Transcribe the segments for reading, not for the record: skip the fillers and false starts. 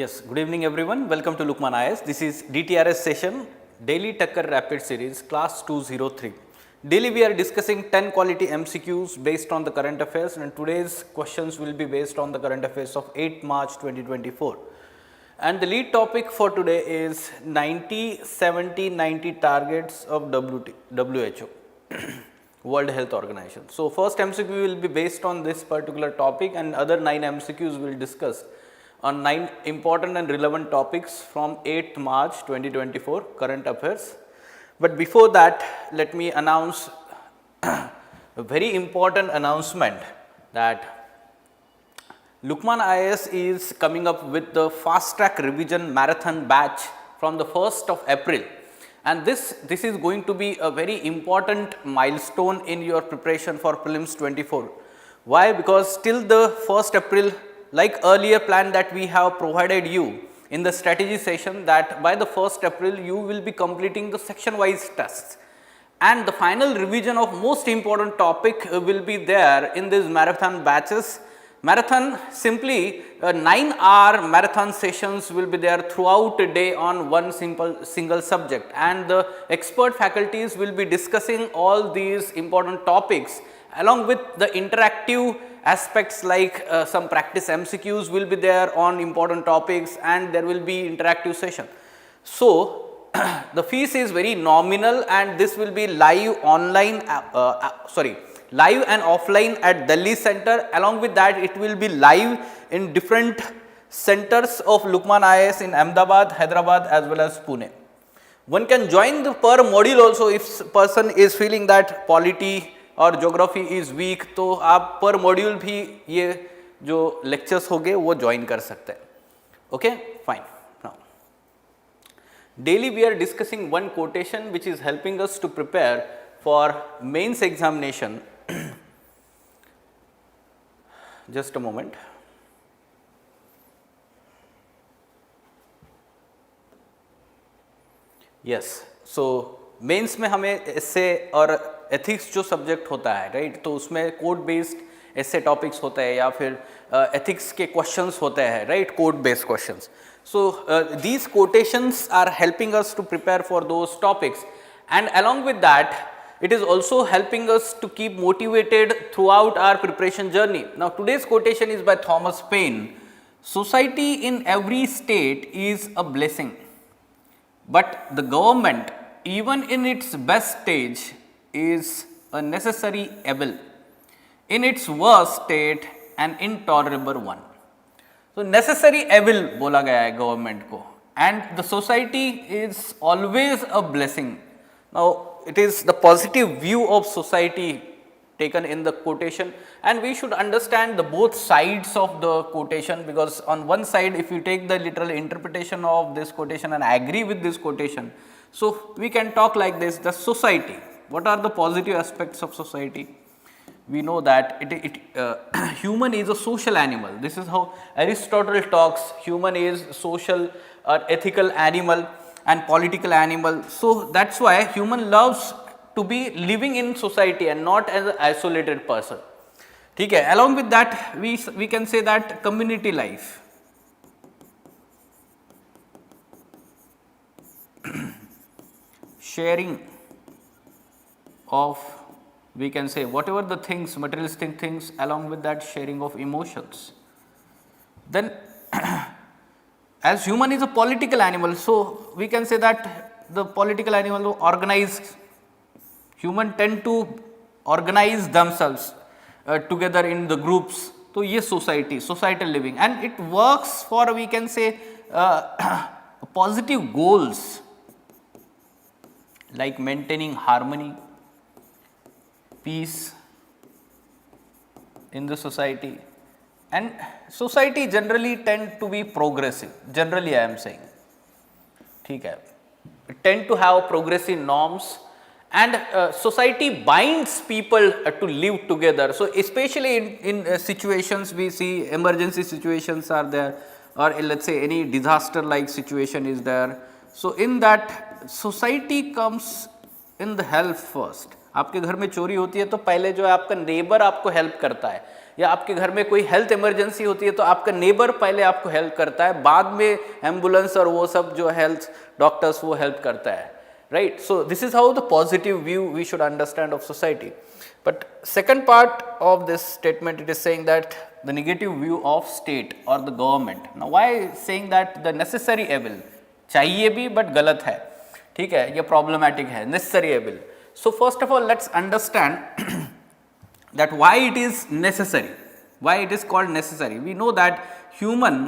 Yes, good evening everyone. Welcome to Lukmaan IAS. This is DTRS session, Daily Takkar Rapid Series, Class 203. Daily we are discussing 10 quality MCQs based on the current affairs, and today's questions will be based on the current affairs of 8 March 2024. And the lead topic for today is 90, 70, 90 targets of WHO, World Health Organization. So, first MCQ will be based on this particular topic, and other 9 MCQs will discuss on 9 important and relevant topics from 8 March 2024 current affairs. But before that, let me announce a very important announcement that Lukmaan IAS is coming up with the fast track revision marathon batch from the 1st of April, and this is going to be a very important milestone in your preparation for Prelims 24. Why? Because till the 1st April, like earlier plan that we have provided you in the strategy session, that by the 1st April you will be completing the section wise tests, and the final revision of most important topic will be there in these marathon batches. Marathon simply 9-hour marathon sessions will be there throughout a day on one single subject, and the expert faculties will be discussing all these important topics along with the interactive aspects, like some practice MCQs will be there on important topics, and there will be interactive session. So, the fees is very nominal, and this will be live online, live and offline at Delhi center. Along with that, it will be live in different centers of Lukmaan IAS in Ahmedabad, Hyderabad as well as Pune. One can join the per module also if person is feeling that polity और geography is week, तो आप पर module भी ये जो lectures होंगे वो join कर सकते हैं. Okay, fine. Now daily we are discussing one quotation which is helping us to prepare for mains examination. Just a moment. Yes, so mains में हमें इससे और एथिक्स जो सब्जेक्ट होता है, राइट, तो उसमें कोड बेस्ड ऐसे टॉपिक्स होते हैं या फिर एथिक्स के क्वेश्चंस होते हैं, right, code based questions. So these quotations are helping us to prepare for those topics, and along with that it is also helping us to keep motivated throughout our preparation journey. Now today's quotation is by Thomas Paine. Society in every state is a blessing, but the government, even in its best stage, is a necessary evil. In its worst state, an intolerable one. So necessary evil बोला गया है government को, and the society is always a blessing. Now it is the positive view of society taken in the quotation, and we should understand the both sides of the quotation, because on one side, if you take the literal interpretation of this quotation and agree with this quotation, so we can talk like this: the society. What are the positive aspects of society? We know that human is a social animal. This is how Aristotle talks. Human is social or ethical animal and political animal. So that's why human loves to be living in society and not as an isolated person. ठीक है. Along with that, we can say that community life, sharing of, we can say, whatever the things, materialistic things, along with that sharing of emotions. Then as human is a political animal, so we can say that the political animal organized, human tend to organize themselves together in the groups. So ये societal living, and it works for, we can say, positive goals like maintaining harmony, peace in the society, and society generally tend to be progressive. Generally I am saying, ठीक है, tend to have progressive norms, and society binds people to live together. So especially in situations we see emergency situations are there, or let's say any disaster like situation is there. So in that, society comes in the help first. आपके घर में चोरी होती है तो पहले जो है आपका नेबर आपको हेल्प करता है, या आपके घर में कोई हेल्थ इमरजेंसी होती है तो आपका नेबर पहले आपको हेल्प करता है, बाद में एम्बुलेंस और वो सब जो हेल्थ डॉक्टर्स वो हेल्प करता है, right. So this is how the positive view we should understand of society. But second part of this statement, it is saying that the negative view of state or the government. Now why saying that the necessary evil, चाहिए भी but गलत है, ठीक है, ये problematic है, necessary evil. So first of all let's understand that why it is necessary, why it is called necessary. We know that human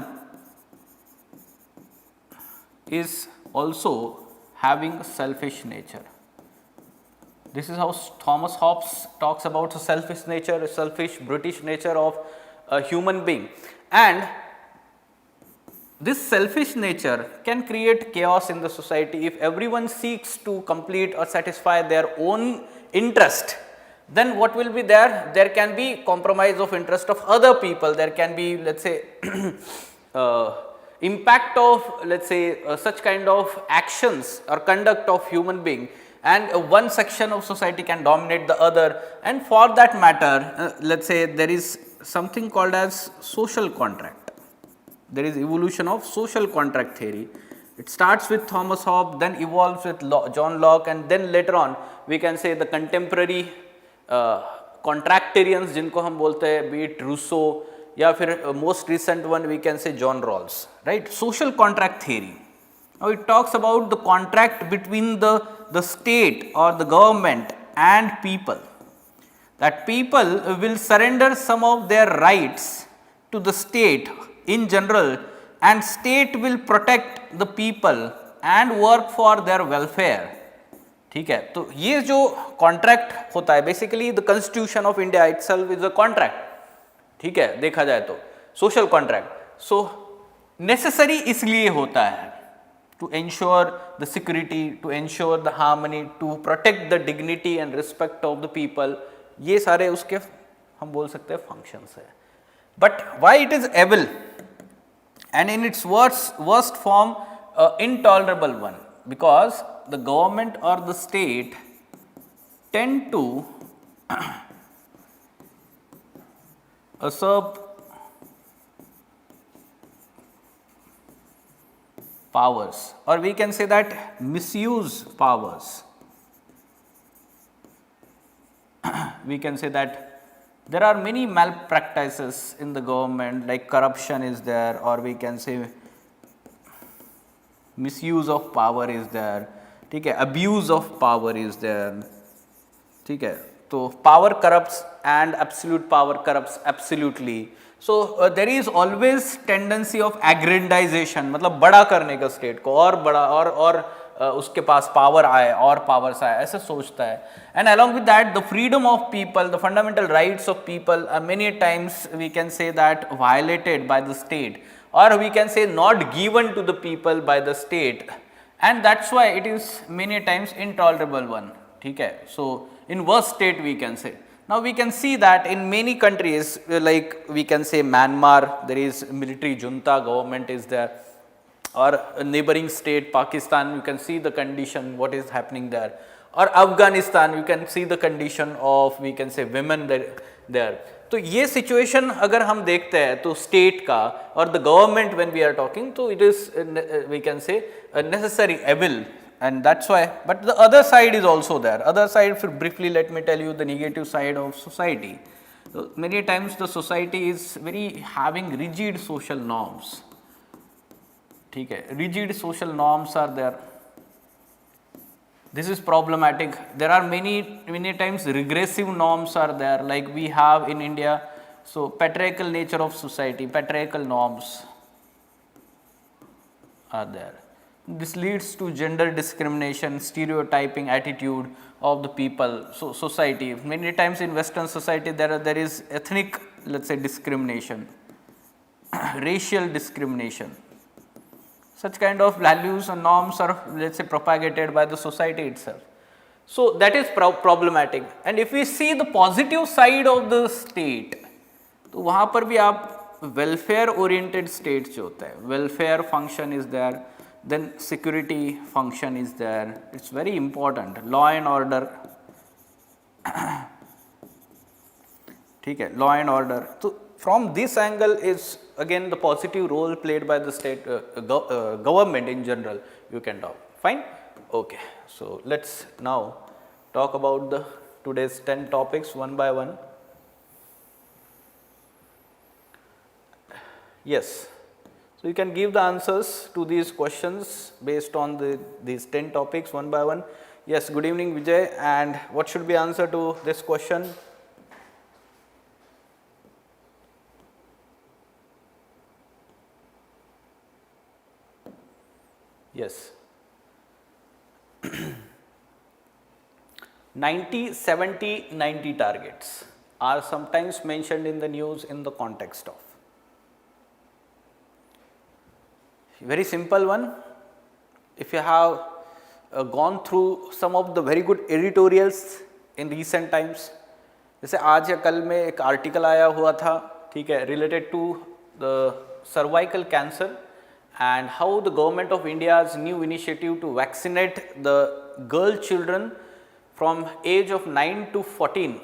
is also having selfish nature. This is how Thomas Hobbes talks about the selfish nature, selfish brutish nature of a human being, and this selfish nature can create chaos in the society. If everyone seeks to complete or satisfy their own interest, then what will be there? There can be compromise of interest of other people. There can be, let's say, impact of, let's say, such kind of actions or conduct of human being, and one section of society can dominate the other. And for that matter, let's say there is something called as social contract. There is evolution of social contract theory. It starts with Thomas Hobbes, then evolves with John Locke, and then later on we can say the contemporary contractarians जिनको हम बोलते हैं, be it Rousseau या फिर most recent one we can say John Rawls, right. Social contract theory. Now it talks about the contract between the state or the government and people, that people will surrender some of their rights to the state in general, and state will protect the people and work for their welfare, ठीक है. तो ये जो contract होता है, basically the constitution of India itself is a contract, ठीक है, देखा जाए तो सोशल कॉन्ट्रैक्ट. सो नेसेसरी इसलिए होता है to ensure the security, to ensure the harmony, to protect the dignity and respect of the people. ये सारे उसके हम बोल सकते हैं functions है. But why it is evil and in its worst form intolerable one? Because the government or the state tend to usurp powers, or we can say that misuse powers. We can say that there are many malpractices in the government, like corruption is there, or we can say misuse of power is there, ठीक है, abuse of power is there, ठीक है. तो power corrupts and absolute power corrupts absolutely. So there is always tendency of aggrandization, मतलब बड़ा करने का state को, और बड़ा और उसके पास पावर आए और पावर्स आए, ऐसे सोचता है. And along with that the freedom of people, the fundamental rights of people are many times we can say that violated by the state, or we can say not given to the people by the state, and that's why it is many times intolerable one, ठीक है. So in worst state we can say. Now we can see that in many countries, like we can say Myanmar, there is military junta government is there, or a neighboring state Pakistan, you can see the condition what is happening there, or Afghanistan, you can see the condition of we can say women there. तो ये situation अगर हम देखते हैं तो state का और the government when we are talking, तो it is we can say a necessary evil. And that's why, but the other side is also there. Other side, briefly let me tell you the negative side of society. So many times the society is very having rigid social norms, ठीक है, rigid social norms are there. This is problematic. There are many times regressive norms are there, like we have in India. So patriarchal nature of society, patriarchal norms are there. This leads to gender discrimination, stereotyping attitude of the people, so society. Many times in Western society there is ethnic, let's say, discrimination, racial discrimination. Such kind of values and norms are, let's say, propagated by the society itself. So that is problematic. And if we see the positive side of the state, तो वहाँ पर भी आप welfare oriented state जो होता है, welfare function is there. then security function is there, it's very important, law and order, ठीक है, law and order. So from this angle is again the positive role played by the state government in general, you can talk. Fine. Okay, so let's now talk about the today's 10 topics one by one. Yes, so you can give the answers to these questions based on these 10 topics one by one. Yes, good evening Vijay, and what should be answer to this question? Yes. 90, 70, 90 targets are sometimes mentioned in the news in the context of. Very simple one. If you have gone through some of the very good editorials in recent times, जैसे आज या कल में एक article आया हुआ था, ठीक है, related to the cervical cancer and how the government of India's new initiative to vaccinate the girl children from age of 9 to 14.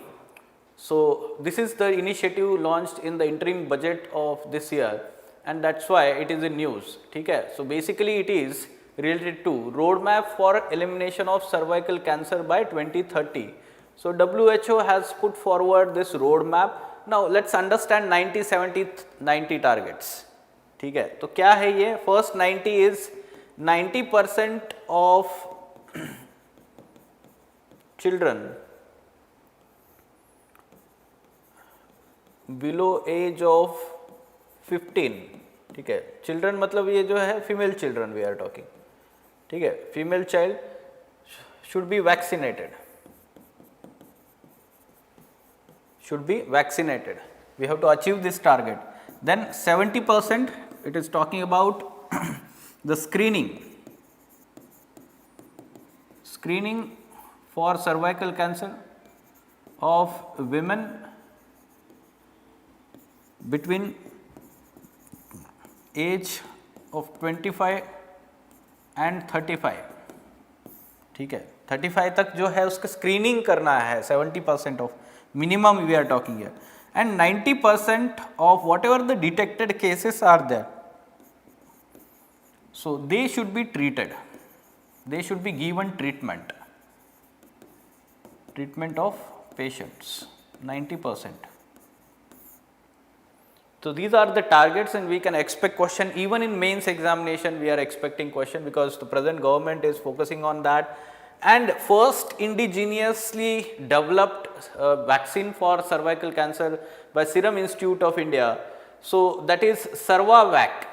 So this is the initiative launched in the interim budget of this year, and that's why it is in news. ठीक है, so basically it is related to roadmap for elimination of cervical cancer by 2030. So WHO has put forward this roadmap. Now let's understand 90, 70, 90 targets. ठीक है, तो क्या है ये? First 90 is 90% of children below age of 15. ठीक है, children मतलब ये जो है female children we are talking, ठीक है, female child should be vaccinated, should be vaccinated. We have to achieve this target. Then 70% it is talking about the screening for cervical cancer of women between age of 25 and 35. ठीक है, 35 तक जो है उसका screening करना है. 70% of minimum we are talking here, and 90% of whatever the detected cases are there, so they should be treated, they should be given treatment of patients, 90%. So these are the targets, and we can expect question even in mains examination. We are expecting question because the present government is focusing on that. And first indigenously developed vaccine for cervical cancer by Serum Institute of India. So that is Sarvavac.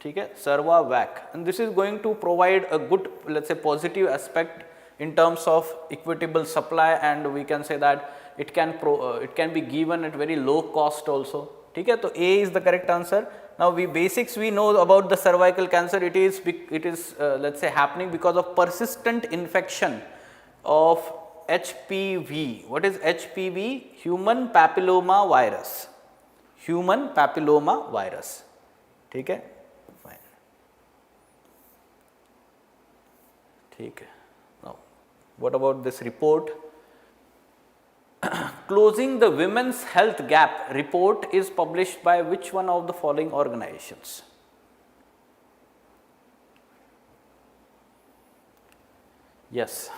ठीक है, Sarvavac, and this is going to provide a good, let's say, positive aspect in terms of equitable supply, and we can say that it can be given at very low cost also. ठीक है, तो A is the correct answer. Now basics we know about the cervical cancer. It is let's say happening because of persistent infection of HPV. What is HPV? Human papilloma virus. Human papilloma virus. ठीक है, fine. ठीक है. Now what about this report? Closing the Women's Health Gap report is published by which one of the following organizations? Yes.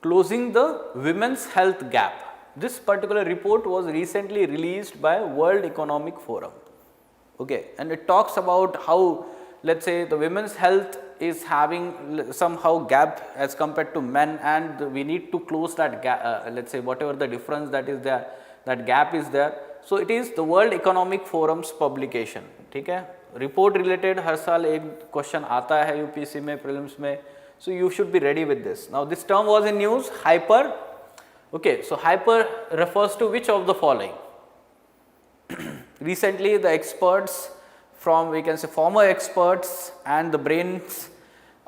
Closing the Women's Health Gap. This particular report was recently released by World Economic Forum. Okay, and it talks about how, let's say, the women's health is having somehow gap as compared to men, and we need to close that gap, let's say whatever the difference that is there, that gap is there. So it is the World Economic Forum's publication. ठीक है, report related हर साल एक question आता है UPSC में, prelims में, so you should be ready with this. Now this term was in news, hyper. Okay, so hyper refers to which of the following? Recently the experts from, we can say, former experts and the brains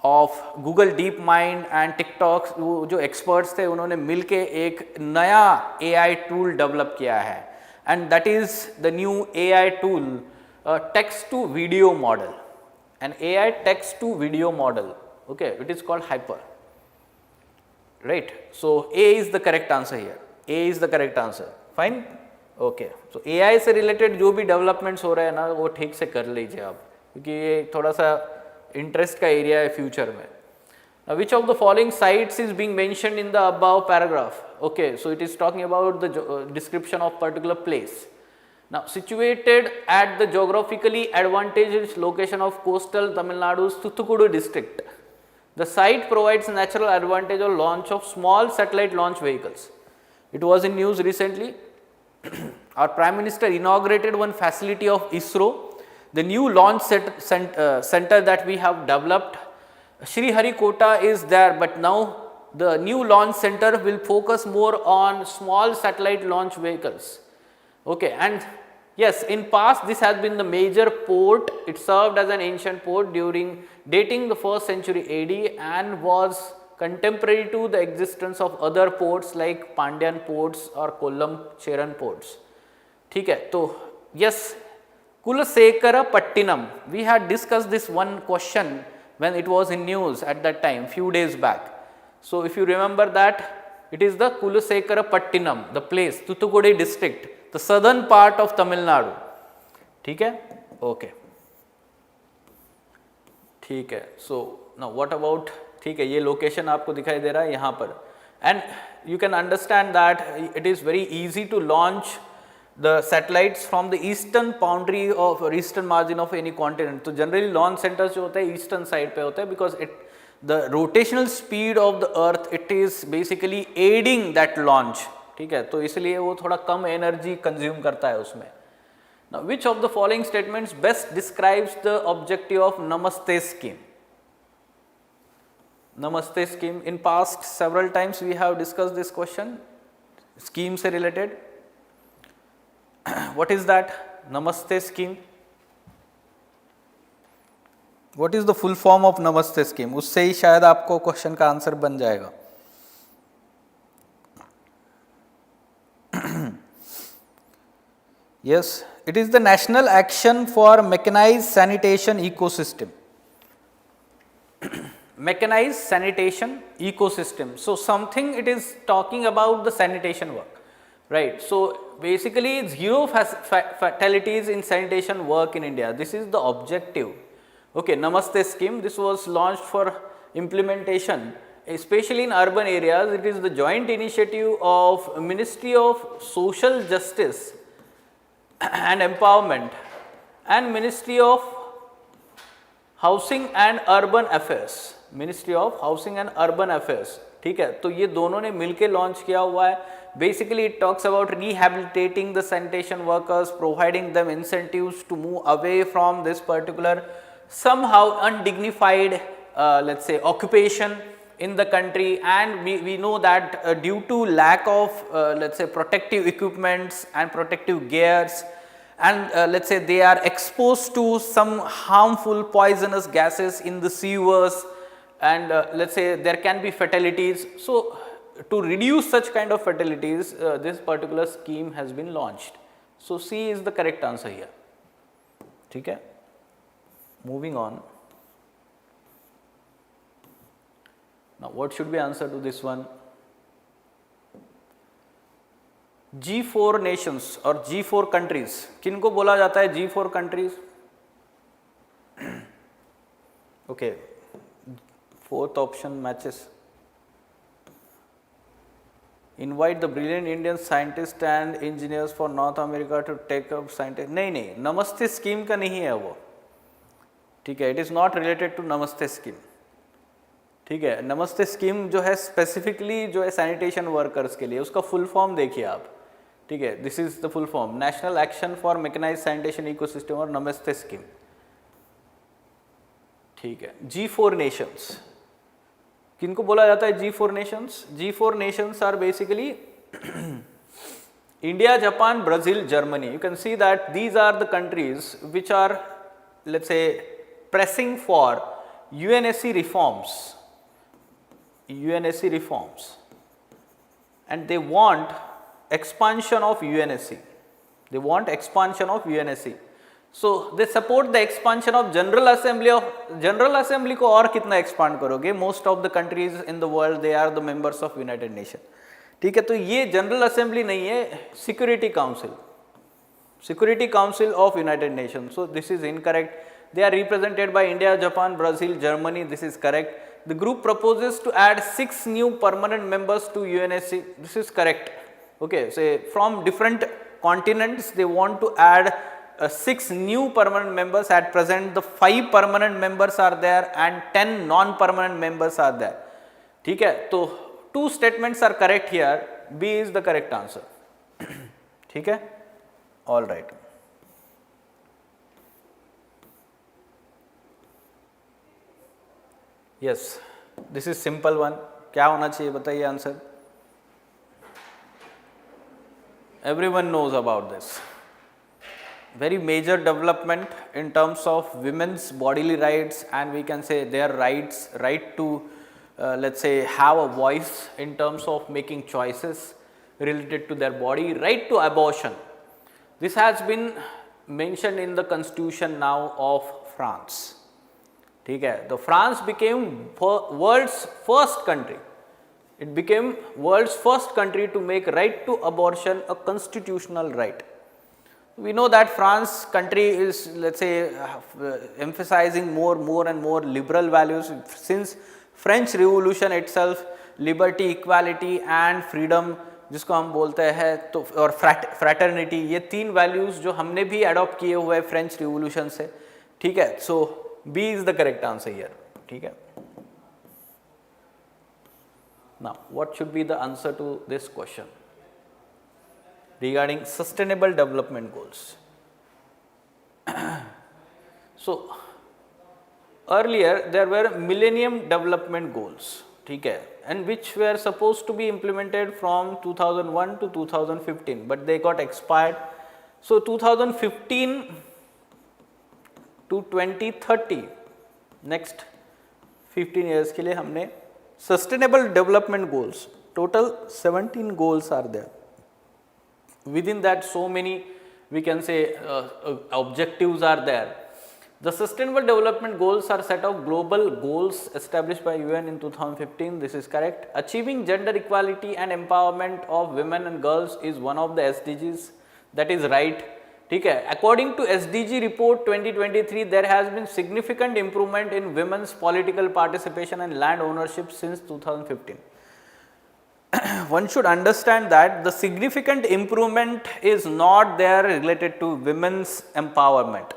of Google DeepMind and TikTok, जो experts थे उन्होंने मिलके एक नया AI tool develop किया है, and that is the new AI tool a text to video model, an AI text to video model. Okay, it is called Hyper, right? So A is the correct answer here. A is the correct answer. Fine. Okay. So AI से related जो भी developments हो रहे हैं ना वो ठीक से कर लीजिए आप, क्योंकि ये थोड़ा सा interest का area है future में. Now, which of the following sites is being mentioned in the above paragraph? Okay, so it is talking about the description of particular place. Now, situated at the geographically advantageous location of coastal Tamil Nadu's Thoothukudi district, the site provides natural advantage of launch of small satellite launch vehicles. It was in news recently. Our Prime Minister inaugurated one facility of ISRO, the new launch center that we have developed. Sriharikota is there, but now the new launch center will focus more on small satellite launch vehicles. Okay, and yes, in past this has been the major port. It served as an ancient port dating the 1st century AD and was contemporary to the existence of other ports like Pandyan ports or Kollam Cheran ports. ठीक है, तो yes, Kulasekara Pattinam. We had discussed this one question when it was in news at that time, few days back. So if you remember that, it is the Kulasekara Pattinam, the place, Thoothukudi district, the southern part of Tamil Nadu. ठीक है? Okay. ठीक है. So now what about, ठीक है, ये location आपको दिखाई दे रहा है यहाँ पर, and you can understand that it is very easy to launch the satellites from the eastern boundary of or eastern margin of any continent. तो generally launch centers जो होते हैं eastern side पे होते हैं, because the rotational speed of the earth, it is basically aiding that launch. ठीक है, तो इसलिए वो थोड़ा कम energy consume करता है उसमें. Now, which of the following statements best describes the objective of Namaste scheme? Namaste scheme, in past several times we have discussed this question, scheme से related. What is that Namaste scheme? What is the full form of Namaste scheme? उससे ही शायद आपको question का answer बन जाएगा. Yes, it is the national action for mechanized sanitation ecosystem. Mechanized sanitation ecosystem. So something, it is talking about the sanitation work, right? So basically zero fatalities in sanitation work in India. This is the objective. Okay, Namaste scheme, this was launched for implementation, especially in urban areas. It is the joint initiative of Ministry of Social Justice and Empowerment and Ministry of Housing and Urban Affairs. Ministry of Housing and Urban Affairs. ठीक है, तो ये दोनों ने मिलके launch किया हुआ है. Basically it talks about rehabilitating the sanitation workers, providing them incentives to move away from this particular somehow undignified let's say occupation in the country. And we know that due to lack of let's say protective equipments and protective gears, and let's say they are exposed to some harmful poisonous gases in the sewers, and let's say there can be fatalities. So to reduce such kind of fatalities, this particular scheme has been launched. So C is the correct answer here. ठीक है, moving on. Now what should be answer to this one? G4 nations or G4 countries. किनको बोला जाता है G4 countries? Okay, fourth option matches. Invite the brilliant Indian scientists and engineers for North America to take up scientific. नहीं, नमस्ते scheme का नहीं है वो. ठीक है, it is not related to नमस्ते स्कीम. ठीक है, नमस्ते स्कीम जो है स्पेसिफिकली जो है सैनिटेशन वर्कर्स के लिए, उसका फुल फॉर्म देखिए आप. ठीक है, this is the full form, national action for mechanised sanitation ecosystem और नमस्ते स्कीम. ठीक है, G4 नेशंस किनको बोला जाता है? G4 nations. G4 nations are basically India, Japan, Brazil, Germany. You can see that these are the countries which are, let's say, pressing for UNSC reforms. UNSC reforms, and they want expansion of UNSC. They want expansion of UNSC. So they support the expansion of General Assembly को और कितना expand करोगे? Most of the countries in the world they are the members of United Nations. ठीक है, तो ये General Assembly नहीं है, Security Council of United Nations. So this is incorrect. They are represented by India, Japan, Brazil, Germany. This is correct. The group proposes to add 6 new permanent members to UNSC. This is correct. Okay, so from different continents they want to add 6 new permanent members. At present the 5 permanent members are there and 10 non-permanent members are there. ठीक है, तो 2 statements are correct here. B is the correct answer. ठीक है, all right. Yes, this is simple one. क्या होना चाहिए बताइए answer? Everyone knows about this. Very major development in terms of women's bodily rights, and we can say their rights, right to let's say have a voice in terms of making choices related to their body, right to abortion. This has been mentioned in the constitution now of France. ठीक है, the France became world's first country. It became world's first country to make right to abortion a constitutional right. We know that France country is, let's say, emphasizing more and more liberal values since French Revolution itself. Liberty, equality and freedom जिसको हम बोलते हैं, तो और fraternity, ये 3 values जो हमने भी अडॉप्ट किए हुए फ्रेंच रिवोल्यूशन से. ठीक है, सो B is the correct answer here. ठीक है. Now what should be the answer to this question regarding sustainable development goals? So earlier there were millennium development goals, ठीक है, and which were supposed to be implemented from 2001 to 2015, but they got expired. So 2015 to 2030, next 15 years के लिए हमने sustainable development goals, total 17 goals are there. Within that so many, we can say objectives are there. The sustainable development goals are set of global goals established by UN in 2015. This is correct. Achieving gender equality and empowerment of women and girls is one of the SDGs. That is right. ठीक है, according to SDG report 2023, there has been significant improvement in women's political participation and land ownership since 2015. One should understand that the significant improvement is not there related to women's empowerment.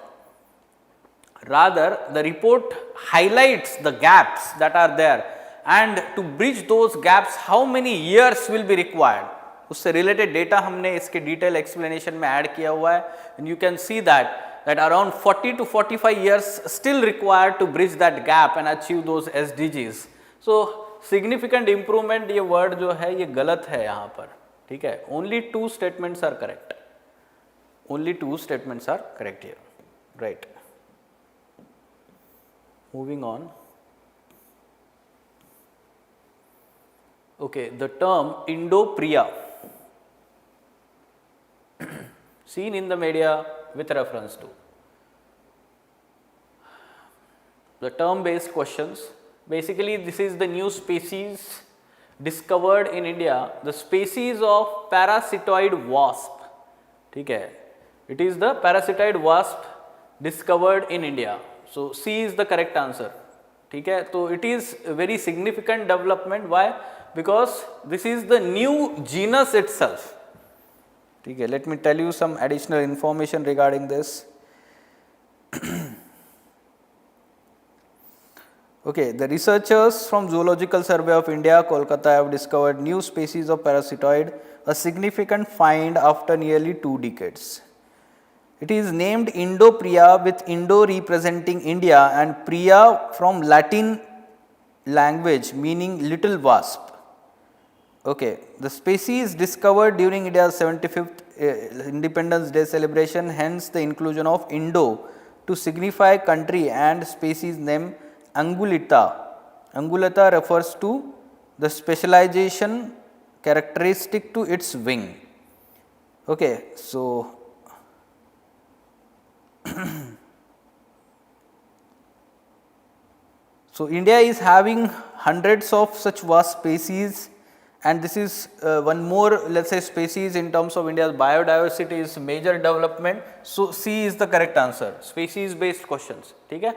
Rather, the report highlights the gaps that are there, and to bridge those gaps, how many years will be required. उससे related data हमने इसके detail explanation में add किया हुआ है, and you can see that around 40 to 45 years still required to bridge that gap and achieve those SDGs. So significant improvement ये word जो है ये गलत है यहाँ पर. ठीक है, only 2 statements are correct. Only 2 statements are correct here. Right. Moving on. Okay, the term Indo-Priya seen in the media with reference to the term based questions. Basically this is the new species discovered in India, the species of parasitoid wasp. ठीक है, it is the parasitoid wasp discovered in India. So C is the correct answer. ठीक है, तो it is a very significant development. Why? Because this is the new genus itself. ठीक है, let me tell you some additional information regarding this. Okay, the researchers from Zoological Survey of India, Kolkata have discovered new species of parasitoid, a significant find after nearly 2 decades. It is named Indo-Priya with Indo representing India and Priya from Latin language meaning little wasp. Okay, the species discovered during India's 75th Independence Day celebration, hence the inclusion of Indo to signify country, and species name Angulita. Angulata refers to the specialization characteristic to its wing. Okay, so So India is having hundreds of such vast species, and this is one more, let's say, species in terms of India's biodiversity is major development. So C is the correct answer. Species based questions. ठीक है?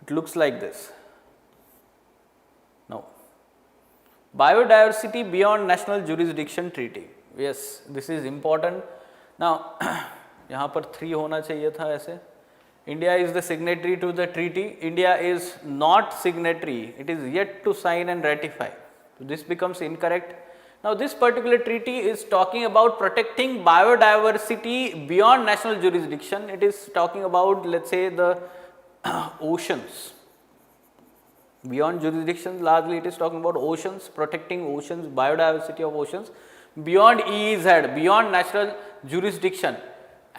It looks like this. Now, biodiversity beyond national jurisdiction treaty. Yes, this is important. Now, यहाँ पर 3 होना चाहिए था ऐसे. India is the signatory to the treaty. India is not signatory. It is yet to sign and ratify. So this becomes incorrect. Now, this particular treaty is talking about protecting biodiversity beyond national jurisdiction. It is talking about, let's say, the oceans. Beyond jurisdiction, largely it is talking about oceans, protecting oceans, biodiversity of oceans. Beyond EEZ, beyond national jurisdiction.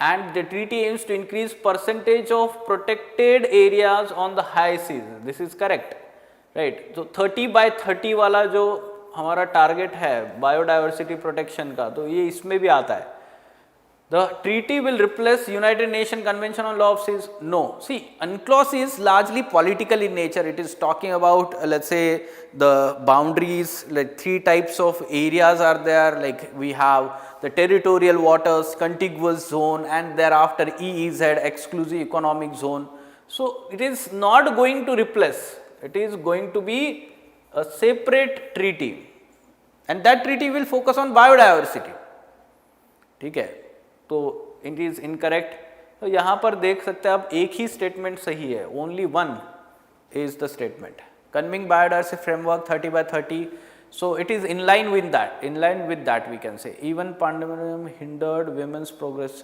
And the treaty aims to increase percentage of protected areas on the high seas. This is correct, right? So 30 by 30 वाला जो हमारा target है biodiversity protection का, तो ये इसमें भी आता है. The treaty will replace United Nations Convention on Law of Seas. No. See, UNCLOS is largely political in nature. It is talking about, let's say, the boundaries, like 3 types of areas are there. Like we have the territorial waters, contiguous zone, and thereafter EEZ, exclusive economic zone. So it is not going to replace. It is going to be a separate treaty. And that treaty will focus on biodiversity. ठीक है? तो it is incorrect. तो यहाँ पर देख सकते हैं आप एक ही स्टेटमेंट सही है, only one is the statement. Kunming biodiversity framework 30 by 30. So it is in line with that we can say. Even pandemic hindered women's progress.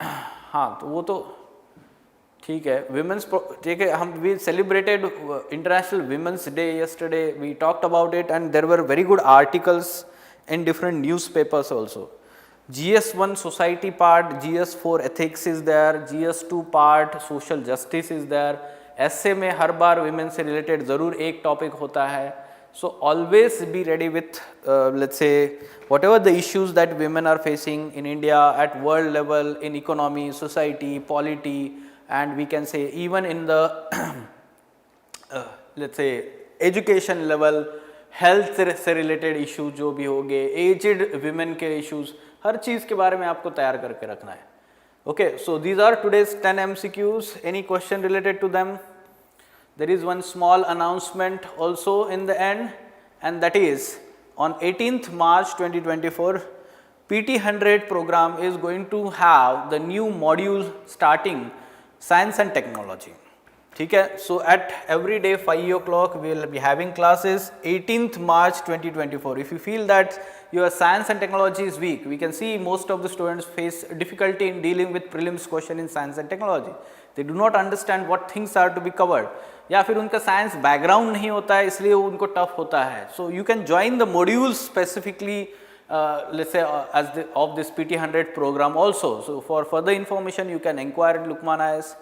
हाँ, तो वो तो ठीक है. विमेंस, ठीक है, हम we celebrated international women's day yesterday. We talked about it and there were very good articles in different newspapers also. GS1 society part, GS4 ethics is there, GS2 part social justice is there. ऐसे में हर बार women से related ज़रूर एक topic होता है. So always be ready with let's say whatever the issues that women are facing in India at world level, in economy, society, polity, and we can say even in the let's say education level, health से related issues जो भी होंगे, aged women के issues, हर चीज़ के बारे में आपको तैयार करके रखना है. Okay, so these are today's 10 MCQs. Any question related to them? There is one small announcement also in the end, and that is on 18th March 2024, PT100 program is going to have the new module starting science and technology. ठीक है. So at every day 5 o'clock we will be having classes. 18th March 2024. If you feel that your science and technology is weak, we can see most of the students face difficulty in dealing with prelims question in science and technology. They do not understand what things are to be covered. या फिर उनका science background नहीं होता है, इसलिए उनको tough होता है. So you can join the modules specifically let's say as of this PT100 program also. So for further information you can inquire at Lukmaan IAS.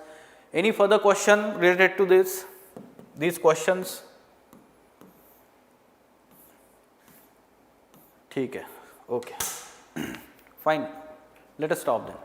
Any further question related to these questions? ठीक है, okay, fine. Let us stop then.